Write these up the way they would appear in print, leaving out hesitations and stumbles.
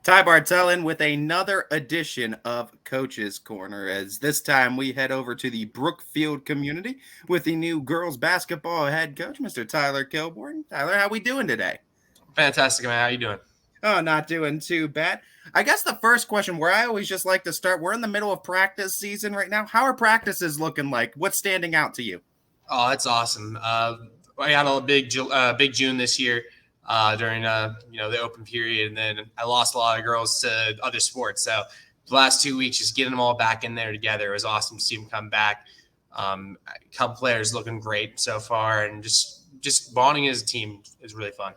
Ty Bartell in with another edition of Coach's Corner. As this time we head over to the Brookfield community with the new girls basketball head coach, Mr. Tyler Kilbourne. Tyler, how we doing today? Fantastic, man. How you doing? Oh, not doing too bad. I guess the first question where I always just like to start, we're in the middle of practice season right now. How are practices looking like? What's standing out to you? Oh, that's awesome. I had a big June this year during the open period, and then I lost a lot of girls to other sports. So the last 2 weeks, just getting them all back in there together, it was awesome to see them come back. A couple players looking great so far, and just bonding as a team is really fun.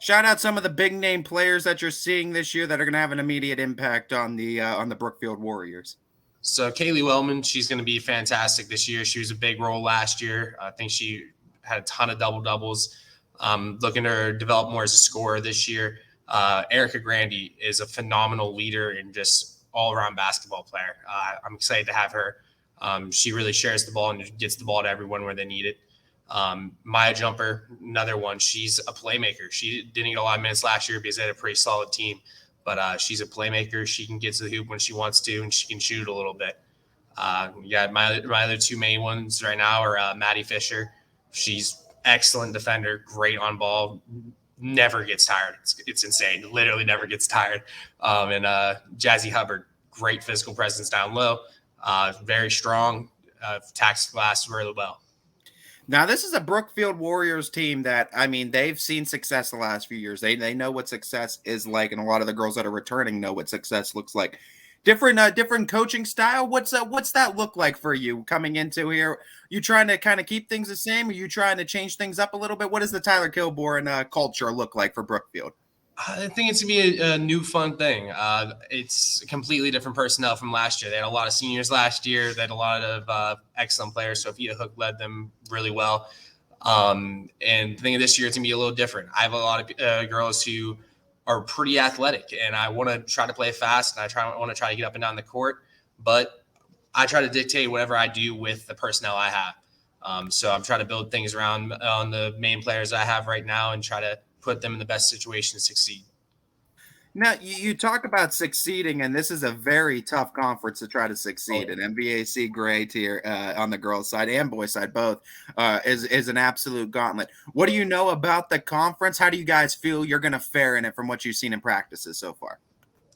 Shout out some of the big name players that you're seeing this year that are going to have an immediate impact on the Brookfield Warriors. So Kaylee Wellman, she's going to be fantastic this year. She was a big role last year. I think she had a ton of double doubles. Looking to develop more as a scorer this year. Erica Grandy is a phenomenal leader and just all around basketball player. I'm excited to have her. She really shares the ball and gets the ball to everyone where they need it. Maya Jumper, another one. She's a playmaker. She didn't get a lot of minutes last year because they had a pretty solid team, but she's a playmaker. She can get to the hoop when she wants to, and she can shoot a little bit. My other two main ones right now are Maddie Fisher. She's excellent defender, great on ball, never gets tired. It's insane. Literally never gets tired. And Jazzy Hubbard, great physical presence down low, very strong, attacks the glass really well. Now, this is a Brookfield Warriors team that, I mean, they've seen success the last few years. They know what success is like, and a lot of the girls that are returning know what success looks like. Different coaching style. What's that look like for you coming into here? You trying to kind of keep things the same? Are you trying to change things up a little bit? What does the Tyler Kilbourne culture look like for Brookfield? I think it's gonna be a new fun thing. It's completely different personnel from last year. They had a lot of seniors last year. They had a lot of excellent players. Sophia Hook led them really well. And the thing of this year, it's gonna be a little different. I have a lot of girls who are pretty athletic, and I want to try to play fast, and want to try to get up and down the court. But I try to dictate whatever I do with the personnel I have. So I'm trying to build things around on the main players I have right now, and try to put them in the best situation to succeed. Now, you talk about succeeding, and this is a very tough conference to try to Oh, succeed. yeah. And MVAC grade here on the girls' side and boys' side both is an absolute gauntlet. What do you know about the conference? How do you guys feel you're going to fare in it from what you've seen in practices so far?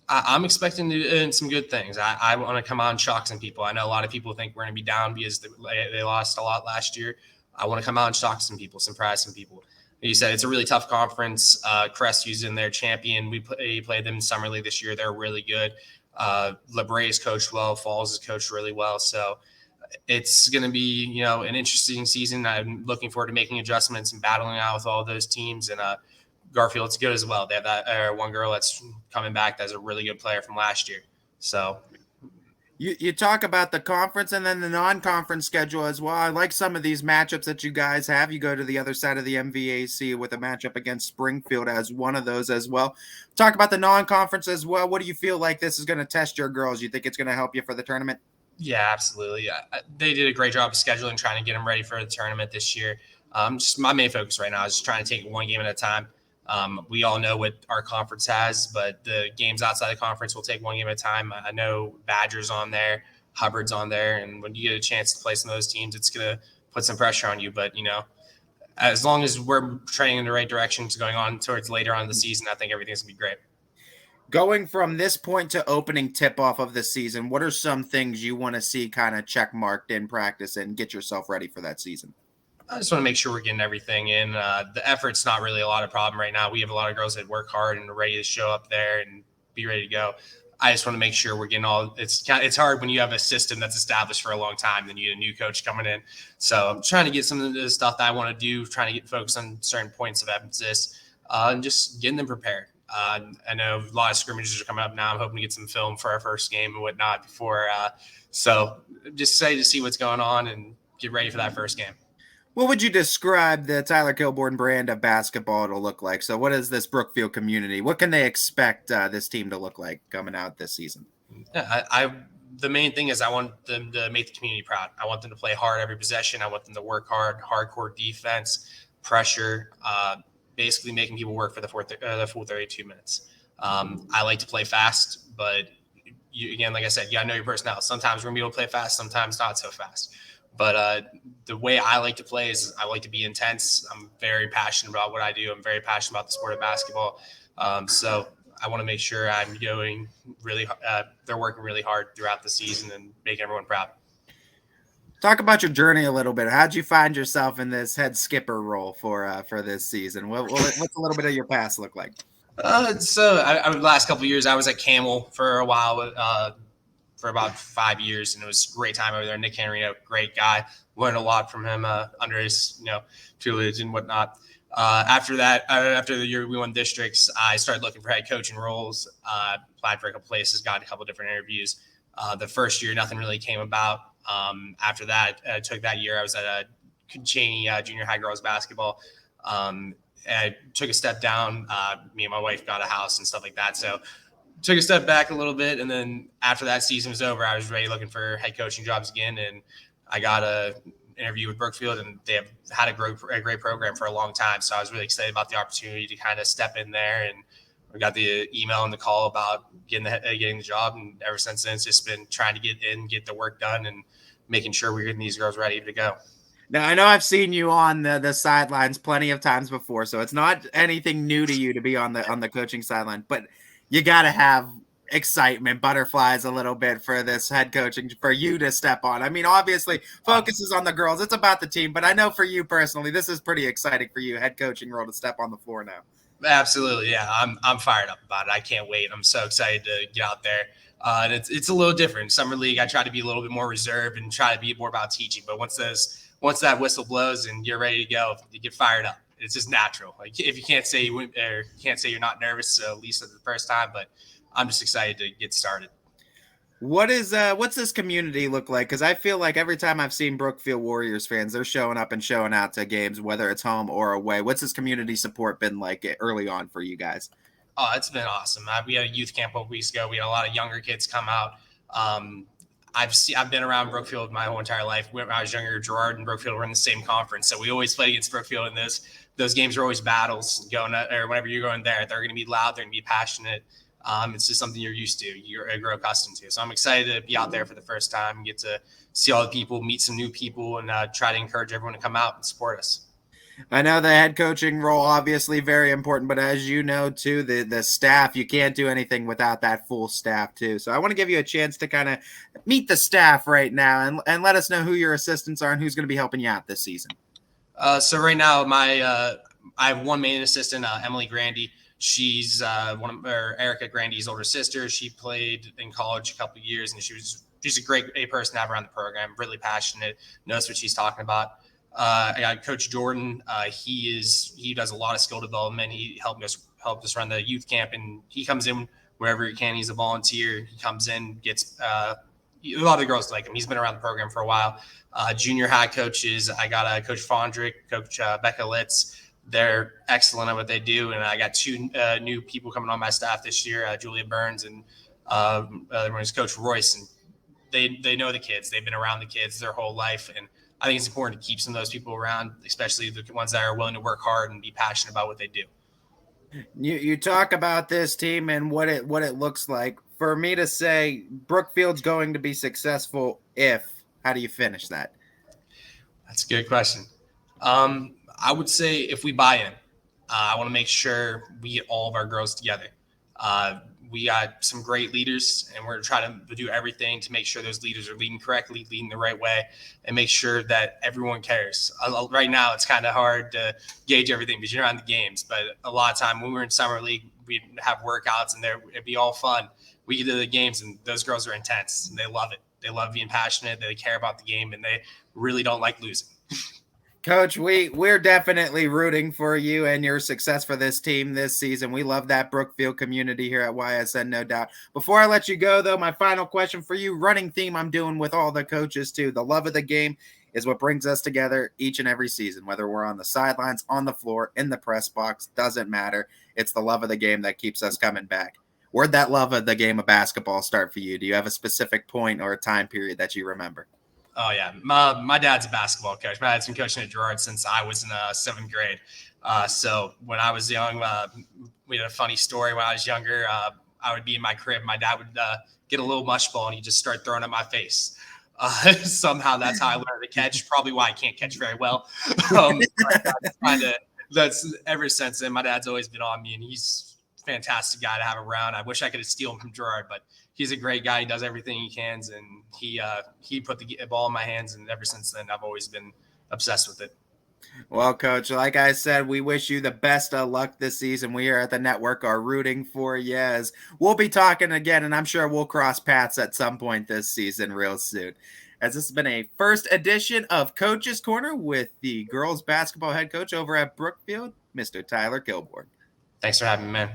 I'm expecting some good things. I want to come out and shock some people. I know a lot of people think we're going to be down because they lost a lot last year. I want to come out and shock some people, surprise some people. Like you said, it's a really tough conference. Crestvew's in their champion. We played them in Summer League this year. They're really good. LeBray is coached well. Falls is coached really well. So it's going to be, an interesting season. I'm looking forward to making adjustments and battling out with all those teams. And Garfield's good as well. They have that one girl that's coming back that's a really good player from last year. So You talk about the conference and then the non-conference schedule as well. I like some of these matchups that you guys have. You go to the other side of the MVAC with a matchup against Springfield as one of those as well. Talk about the non-conference as well. What do you feel like this is going to test your girls? You think it's going to help you for the tournament? yeah, absolutely. Yeah, they did a great job of scheduling, trying to get them ready for the tournament this year. Just my main focus right now is just trying to take one game at a time. We all know what our conference has, but the games outside the conference will take one game at a time. I know Badger's on there, Hubbard's on there, and when you get a chance to play some of those teams, it's going to put some pressure on you. But, as long as we're trending in the right direction to going on towards later on in the season, I think everything's going to be great. Going from this point to opening tip off of the season, what are some things you want to see kind of check marked in practice and get yourself ready for that season? I just want to make sure we're getting everything in. The effort's not really a lot of problem right now. We have a lot of girls that work hard and are ready to show up there and be ready to go. I just want to make sure we're getting all. It's hard when you have a system that's established for a long time, then you get a new coach coming in. So I'm trying to get some of the stuff that I want to do, trying to get focused on certain points of emphasis, and just getting them prepared. I know a lot of scrimmages are coming up now. I'm hoping to get some film for our first game and whatnot before. So just excited to see what's going on and get ready for that first game. What would you describe the Tyler Kilbourne brand of basketball to look like? So, what is this Brookfield community? What can they expect this team to look like coming out this season? Yeah, the main thing is I want them to make the community proud. I want them to play hard every possession. I want them to work hard, hardcore defense, pressure, basically making people work for the full 32 minutes. I like to play fast, but again, like I said, you gotta know your personnel. Sometimes we're gonna be able to play fast, sometimes not so fast. But the way I like to play is I like to be intense. I'm very passionate about what I do. I'm very passionate about the sport of basketball. So I want to make sure I'm going really. They're working really hard throughout the season and making everyone proud. Talk about your journey a little bit. How'd you find yourself in this head skipper role for this season? What's a little bit of your past look like? The last couple of years, I was at Camel for a while, for about 5 years, and it was a great time over there. Nick Henry, great guy. Learned a lot from him under his tutelage and whatnot. After that, after the year we won districts, I started looking for head coaching roles. Applied for a couple places, got a couple different interviews. The first year, nothing really came about. After that, I took that year. I was at Cheney junior high girls basketball. I took a step down. Me and my wife got a house and stuff like that. So took a step back a little bit. And then after that season was over, I was ready looking for head coaching jobs again. And I got a interview with Brookfield, and they have had a great program for a long time. So I was really excited about the opportunity to kind of step in there, and we got the email and the call about getting the job. And ever since then, it's just been trying to get in, get the work done, and making sure we're getting these girls ready to go. Now, I know I've seen you on the sidelines plenty of times before, so it's not anything new to you to be on the coaching sideline, but you got to have excitement, butterflies a little bit for this head coaching for you to step on. I mean, obviously, focus is on the girls. It's about the team, but I know for you personally, this is pretty exciting for you, head coaching role, to step on the floor now. Absolutely, yeah. I'm fired up about it. I can't wait. I'm so excited to get out there. And it's a little different. Summer league, I try to be a little bit more reserved and try to be more about teaching. But once that whistle blows and you're ready to go, you get fired up. It's just natural. Like if you can't say you're not nervous, so at least at the first time. But I'm just excited to get started. What's this community look like? Because I feel like every time I've seen Brookfield Warriors fans, they're showing up and showing out to games, whether it's home or away. What's this community support been like early on for you guys? Oh, it's been awesome. We had a youth camp a couple weeks ago. We had a lot of younger kids come out. I've been around Brookfield my whole entire life. When I was younger, Girard and Brookfield were in the same conference, so we always played against Brookfield. And those games are always battles. Or whenever you're going there, they're going to be loud. They're going to be passionate. It's just something you're used to, you're accustomed to. So I'm excited to be out there for the first time and get to see all the people, meet some new people, and try to encourage everyone to come out and support us. I know the head coaching role obviously very important, but as you know too, the staff, you can't do anything without that full staff too. So I want to give you a chance to kind of meet the staff right now and let us know who your assistants are and who's going to be helping you out this season. So right now, I have one main assistant, Emily Grandy. She's Erica Grandy's older sister. She played in college a couple of years, and she's a great person to have around the program. Really passionate, knows what she's talking about. I got Coach Jordan. He does a lot of skill development. He helped us run the youth camp, and he comes in wherever he can. He's a volunteer. He comes in, gets a lot of the girls like him. He's been around the program for a while. Junior high coaches, I got Coach Fondrick, Coach Becca Litz. They're excellent at what they do, and I got two new people coming on my staff this year, Julia Burns and Coach Royce. And they know the kids. They've been around the kids their whole life, and I think it's important to keep some of those people around, especially the ones that are willing to work hard and be passionate about what they do. You talk about this team and what it looks like. For me to say Brookfield's going to be successful, how do you finish that? That's a good question. I would say if we buy in, I want to make sure we get all of our girls together. We got some great leaders, and we're trying to do everything to make sure those leaders are leading correctly, leading the right way, and make sure that everyone cares. Right now, it's kind of hard to gauge everything because you're on the games, but a lot of time when we were in summer league, we'd have workouts, and it'd be all fun. We get to the games, and those girls are intense, and they love it. They love being passionate. They care about the game, and they really don't like losing. Coach, we're definitely rooting for you and your success for this team this season. We love that Brookfield community here at YSN, no doubt. Before I let you go, though, my final question for you, running theme I'm doing with all the coaches, too. The love of the game is what brings us together each and every season, whether we're on the sidelines, on the floor, in the press box, doesn't matter. It's the love of the game that keeps us coming back. Where'd that love of the game of basketball start for you? Do you have a specific point or a time period that you remember? Oh, yeah. My dad's a basketball coach. My dad's been coaching at Girard since I was in seventh grade. So when I was young, we had a funny story. When I was younger, I would be in my crib. My dad would get a little mush ball and he'd just start throwing it at my face. Somehow that's how I learned to catch. Probably why I can't catch very well. That's ever since then. My dad's always been on me, and he's a fantastic guy to have around. I wish I could have stolen him from Gerard, but he's a great guy. He does everything he can, and he put the ball in my hands, and ever since then, I've always been obsessed with it. Well, Coach, like I said, we wish you the best of luck this season. We here at the network are rooting for you, as we'll be talking again, and I'm sure we'll cross paths at some point this season real soon. As this has been a first edition of Coach's Corner with the girls basketball head coach over at Brookfield, Mr. Tyler Kilbourne. Thanks for having me, man.